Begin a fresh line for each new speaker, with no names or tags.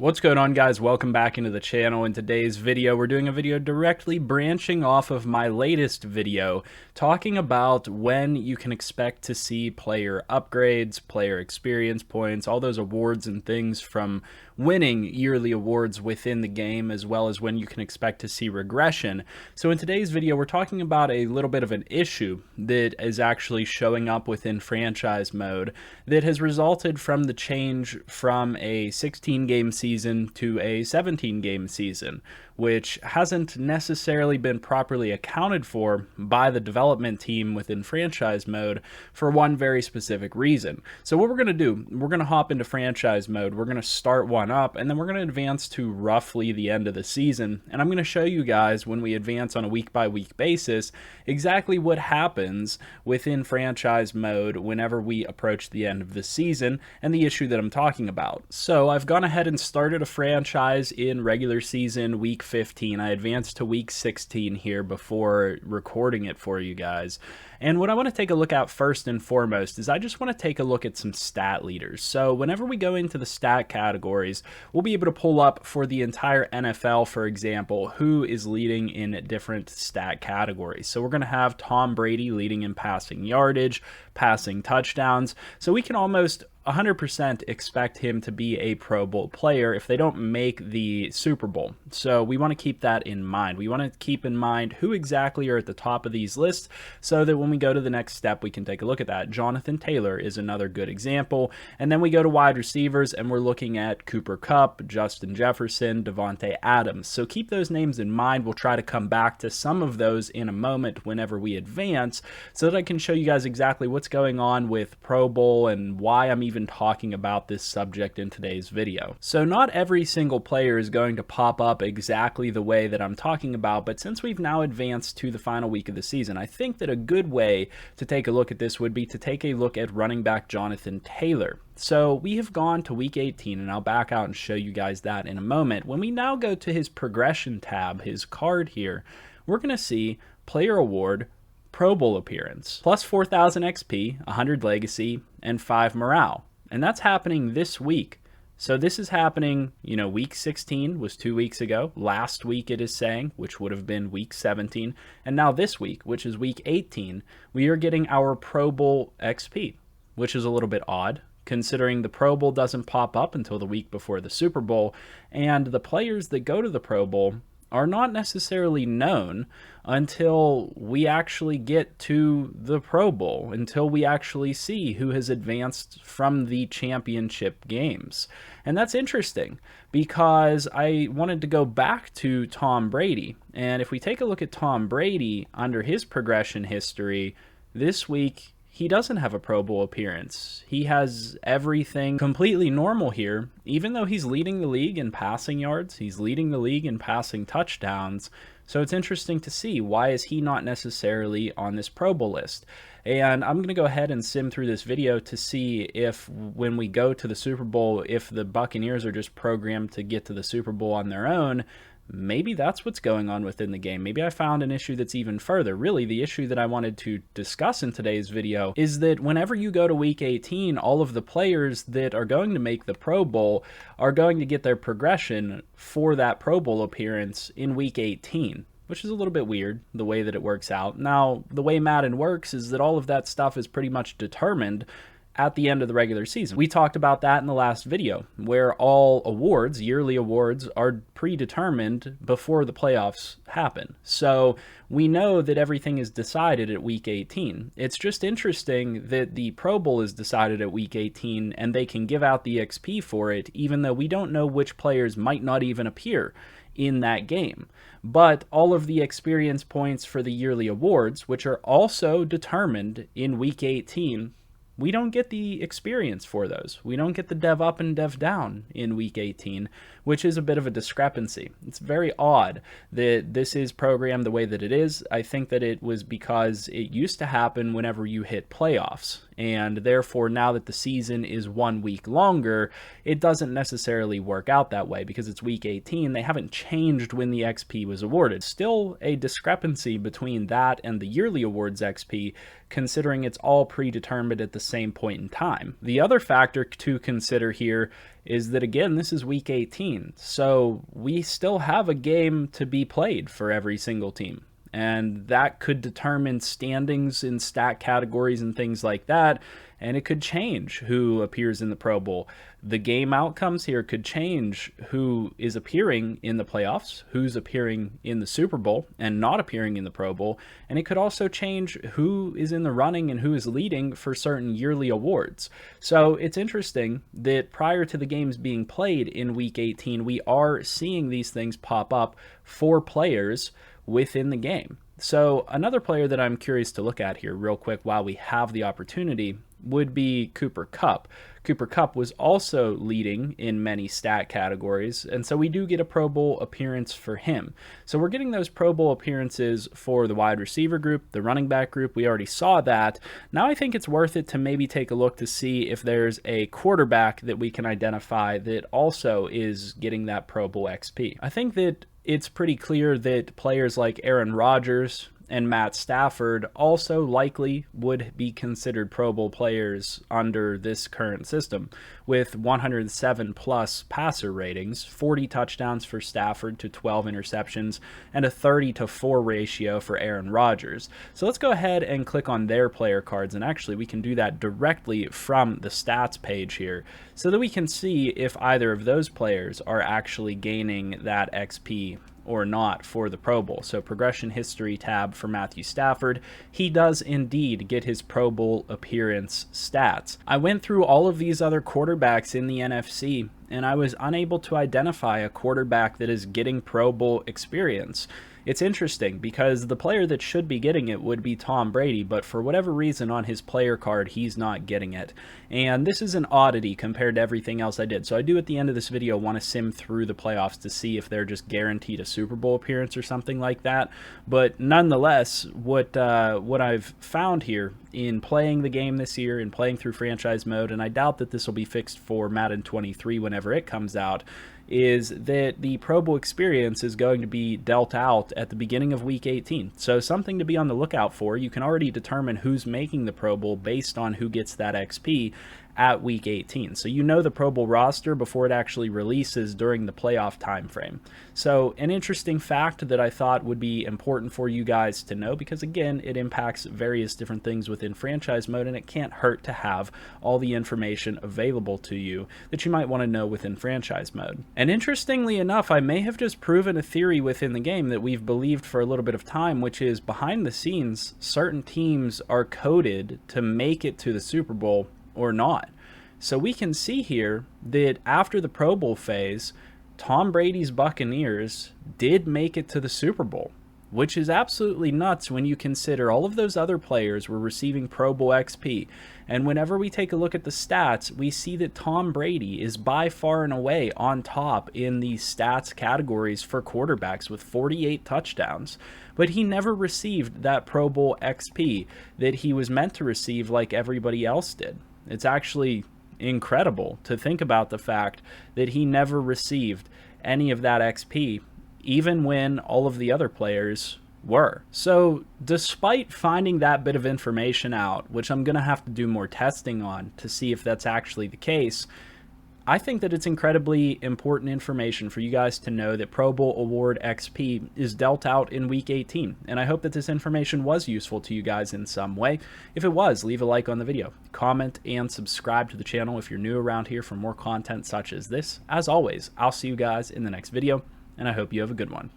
What's going on, guys? Welcome back into the channel. In today's video, we're doing a video directly branching off of my latest video, talking about when you can expect to see player upgrades, player experience points, all those awards and things from winning yearly awards within the game, as well as when you can expect to see regression. So in today's video, we're talking about a little bit of an issue that is actually showing up within franchise mode that has resulted from the change from a 16-game season to a 17-game season, which hasn't necessarily been properly accounted for by the development team within franchise mode for one very specific reason. So what we're going to do, we're going to hop into franchise mode, we're going to start one up, and then we're going to advance to roughly the end of the season, and I'm going to show you guys when we advance on a week-by-week basis exactly what happens within franchise mode whenever we approach the end of the season and the issue that I'm talking about. So I've gone ahead and started a franchise in regular season week 15. I advanced to week 16 here before recording it for you guys. And what I want to take a look at first and foremost is I just want to take a look at some stat leaders. So whenever we go into the stat categories, we'll be able to pull up for the entire NFL, for example, who is leading in different stat categories. So we're going to have Tom Brady leading in passing yardage, passing touchdowns. So we can almost 100% expect him to be a Pro Bowl player if they don't make the Super Bowl. So we want to keep that in mind. We want to keep in mind who exactly are at the top of these lists so that when we go to the next step, we can take a look at that. Jonathan Taylor is another good example. And then we go to wide receivers and we're looking at Cooper Kupp, Justin Jefferson, DAVANTE Adams. So keep those names in mind. We'll try to come back to some of those in a moment whenever we advance so that I can show you guys exactly what's going on with Pro Bowl and why I'm even talking about this subject in today's video. So not every single player is going to pop up exactly the way that I'm talking about, but since we've now advanced to the final week of the season, I think that a good way to take a look at this would be to take a look at running back Jonathan Taylor. So we have gone to week 18, and I'll back out and show you guys that in a moment. When we now go to his progression tab, his card here, we're going to see player award, Pro Bowl appearance, plus 4,000 XP, 100 legacy, and 5 morale. And that's happening this week. So this is happening, week 16 was 2 weeks ago. Last week it is saying, which would have been week 17. And now this week, which is week 18, we are getting our Pro Bowl XP, which is a little bit odd, considering the Pro Bowl doesn't pop up until the week before the Super Bowl. And the players that go to the Pro Bowl are not necessarily known until we actually get to the Pro Bowl, until we actually see who has advanced from the championship games. And that's interesting because I wanted to go back to Tom Brady. And if we take a look at Tom Brady under his progression history, this week he doesn't have a Pro Bowl appearance. He has everything completely normal here, even though he's leading the league in passing yards, he's leading the league in passing touchdowns. So it's interesting to see, why is he not necessarily on this Pro Bowl list? And I'm going to go ahead and sim through this video to see if when we go to the Super Bowl, if the Buccaneers are just programmed to get to the Super Bowl on their own. Maybe that's what's going on within the game. Maybe I found an issue that's even further. Really, the issue that I wanted to discuss in today's video is that whenever you go to week 18, all of the players that are going to make the Pro Bowl are going to get their progression for that Pro Bowl appearance in week 18. Which is a little bit weird, the way that it works out. Now, the way Madden works is that all of that stuff is pretty much determined at the end of the regular season. We talked about that in the last video, where all awards, yearly awards, are predetermined before the playoffs happen. So we know that everything is decided at week 18. It's just interesting that the Pro Bowl is decided at week 18 and they can give out the XP for it, even though we don't know which players might not even appear in that game. But all of the experience points for the yearly awards, which are also determined in week 18, we don't get the experience for those. We don't get the dev up and dev down in week 18, which is a bit of a discrepancy. It's very odd that this is programmed the way that it is. I think that it was because it used to happen whenever you hit playoffs. And therefore, now that the season is 1 week longer, it doesn't necessarily work out that way because it's week 18. They haven't changed when the XP was awarded. Still a discrepancy between that and the yearly awards XP, considering it's all predetermined at the same point in time. The other factor to consider here is that, again, this is week 18, so we still have a game to be played for every single team. And that could determine standings in stat categories and things like that. And it could change who appears in the Pro Bowl. The game outcomes here could change who is appearing in the playoffs, who's appearing in the Super Bowl and not appearing in the Pro Bowl. And it could also change who is in the running and who is leading for certain yearly awards. So it's interesting that prior to the games being played in week 18, we are seeing these things pop up for players within the game. So another player that I'm curious to look at here real quick while we have the opportunity would be Cooper Kupp. Cooper Kupp was also leading in many stat categories, and so we do get a Pro Bowl appearance for him. So we're getting those Pro Bowl appearances for the wide receiver group, the running back group. We already saw that. Now I think it's worth it to maybe take a look to see if there's a quarterback that we can identify that also is getting that Pro Bowl XP. I think that it's pretty clear that players like Aaron Rodgers and Matt Stafford also likely would be considered Pro Bowl players under this current system, with 107 plus passer ratings, 40 touchdowns for Stafford to 12 interceptions, and a 30-to-4 ratio for Aaron Rodgers. So let's go ahead and click on their player cards, and actually we can do that directly from the stats page here, so that we can see if either of those players are actually gaining that XP or not for the Pro Bowl. So progression history tab for Matthew Stafford, he does indeed get his Pro Bowl appearance stats. I went through all of these other quarterbacks in the NFC, and I was unable to identify a quarterback that is getting Pro Bowl experience. It's interesting because the player that should be getting it would be Tom Brady, but for whatever reason on his player card, he's not getting it. And this is an oddity compared to everything else I did. So I do at the end of this video want to sim through the playoffs to see if they're just guaranteed a Super Bowl appearance or something like that. But nonetheless, what I've found here in playing the game this year and playing through franchise mode, and I doubt that this will be fixed for Madden 23 whenever it comes out, is that the Pro Bowl experience is going to be dealt out at the beginning of week 18. So something to be on the lookout for. You can already determine who's making the Pro Bowl based on who gets that XP at week 18. So you know the Pro Bowl roster before it actually releases during the playoff time frame. So an interesting fact that I thought would be important for you guys to know, because again, it impacts various different things within franchise mode, and it can't hurt to have all the information available to you that you might want to know within franchise mode. And interestingly enough, I may have just proven a theory within the game that we've believed for a little bit of time, which is behind the scenes, certain teams are coded to make it to the Super Bowl or not. So we can see here that after the Pro Bowl phase, Tom Brady's Buccaneers did make it to the Super Bowl, which is absolutely nuts when you consider all of those other players were receiving Pro Bowl XP. And whenever we take a look at the stats, we see that Tom Brady is by far and away on top in the stats categories for quarterbacks with 48 touchdowns. But he never received that Pro Bowl XP that he was meant to receive like everybody else did. It's actually incredible to think about the fact that he never received any of that XP, even when all of the other players were. So despite finding that bit of information out, which I'm going to have to do more testing on to see if that's actually the case, I think that it's incredibly important information for you guys to know that Pro Bowl Award XP is dealt out in Week 18. And I hope that this information was useful to you guys in some way. If it was, leave a like on the video, comment, and subscribe to the channel if you're new around here for more content such as this. As always, I'll see you guys in the next video, and I hope you have a good one.